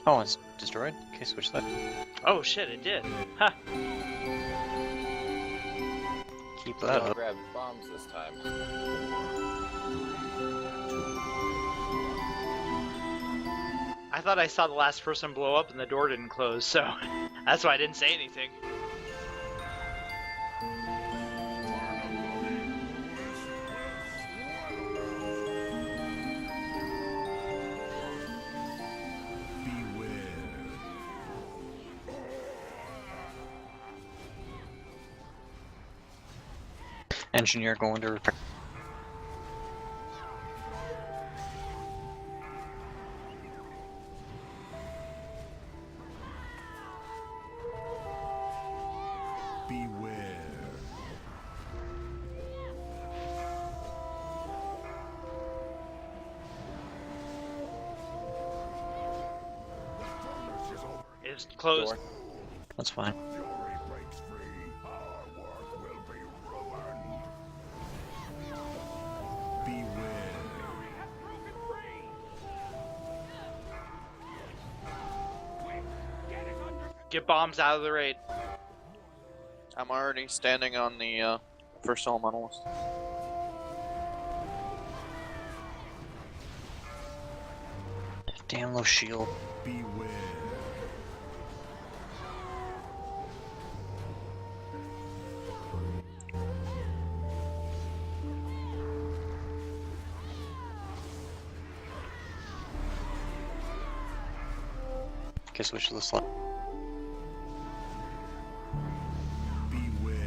Oh, it's destroyed? Okay, switch that. Oh shit, it did. Ha! Keep We that all up. grabbed bombs this time. I thought I saw the last person blow up and the door didn't close, so that's why I didn't say anything. Engineer going to repair. Beware. It's closed. Door. That's fine. Fury breaks free. Our work will be ruined. Beware. Get bombs out of the raid. I'm already standing on the first elementalist. Damn low shield. Beware. Okay, switch to the slot. Beware.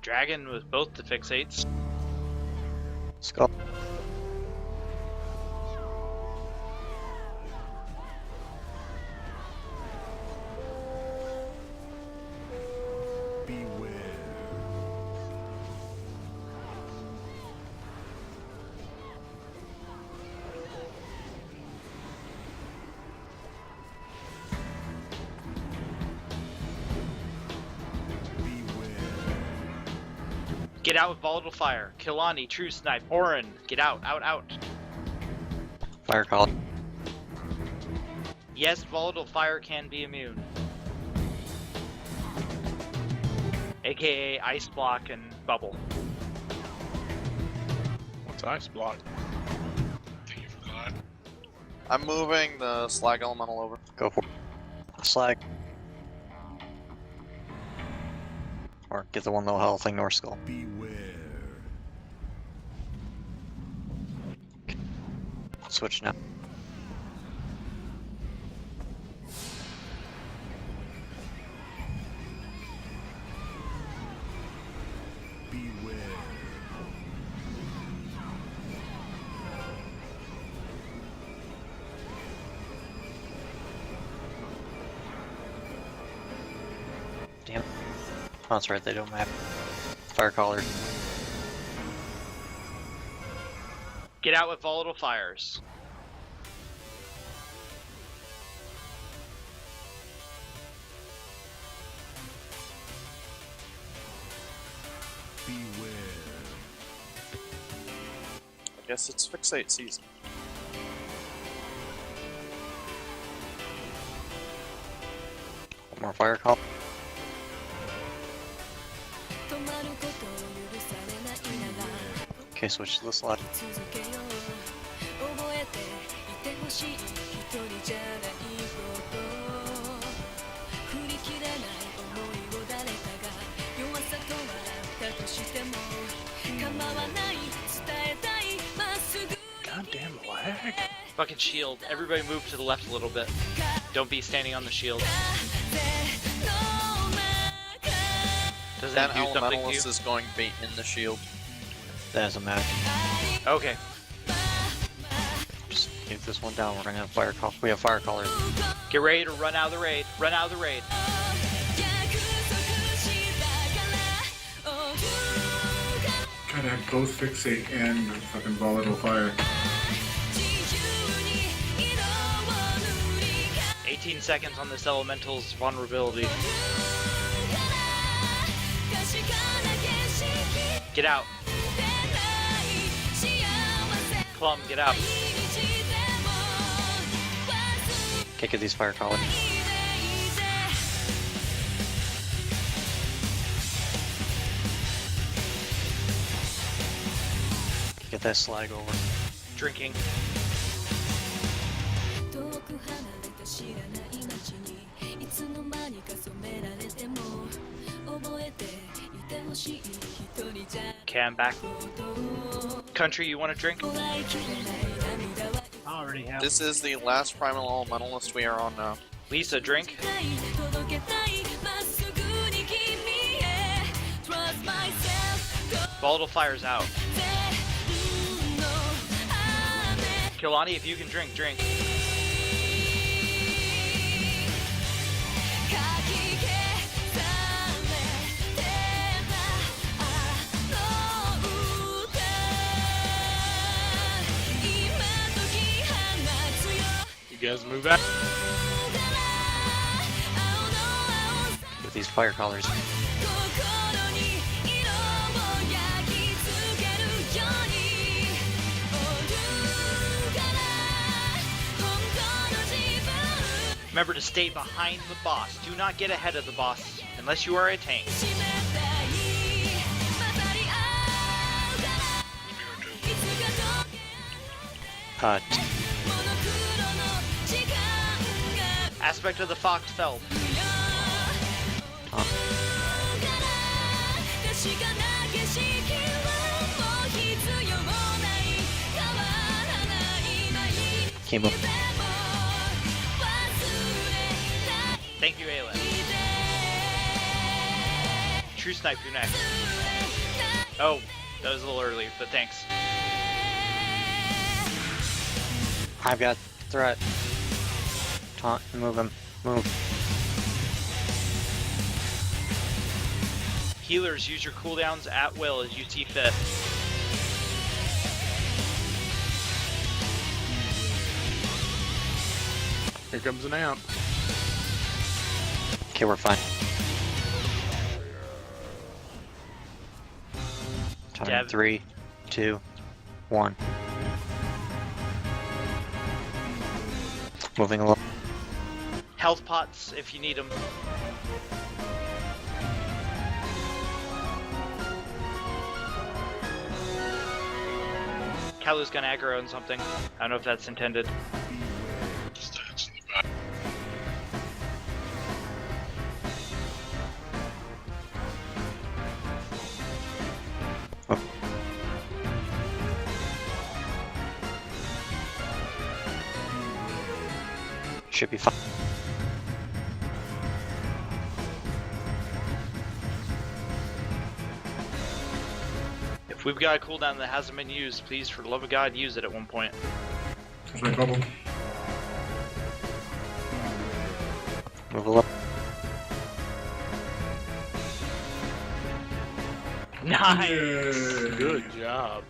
Dragon with both the fixates. Skull. Beware. Get out with volatile fire. Kilani, true snipe. Orin, get out, out, out. Fire call. Yes, volatile fire can be immune. AKA ice block and bubble. What's ice block? Think you forgot? I'm moving the slag elemental over. Go for it. Slag. Or get the one low health thing, North Skull. Beware. Switch now. Beware. Damn. Oh, that's right, they don't map. Fire caller. Get out with volatile fires. Beware. I guess it's fixate season. One more fire call. Okay, switch to the slot. Goddamn lag. Fucking shield. Everybody move to the left a little bit. Don't be standing on the shield. Does That that do something to you? elementalist is going bait in the shield. That doesn't matter. Okay. Just keep this one down. We're gonna have fire call. We have fire callers. Get ready to run out of the raid. Run out of the raid. Gotta have both fixate and fucking volatile fire. 18 seconds on this elemental's vulnerability. Get out. Plum, get out. Kick at these fire collars. Kick at that slag over. Drinking. Okay, I'm back. Country, you want to drink? I already have. This is the last Primal Elementalist we are on now. Lisa, drink. Volatile Fire's out. Kilani, if you can drink, drink. You guys move out. With these fire collars. Remember to stay behind the boss. Do not get ahead of the boss unless you are a tank. Aspect of the Fox Feld. Keep up. Thank you, Aylin. True Snipe, you're next. Oh, that was a little early, but thanks. I've got threat. Taunt, move him. Move. Healers, use your cooldowns at will as you see fit. Here comes an amp. Okay, we're fine. Time. Dev. 3, 2, 1. Moving along. Health pots if you need them. Kalu's gonna aggro on something. I don't know if that's intended. Stats in the back. Should be fine. If we've got a cooldown that hasn't been used, please, for the love of God, use it at one point. There's my bubble. Move a little. Nice! Yay. Good job.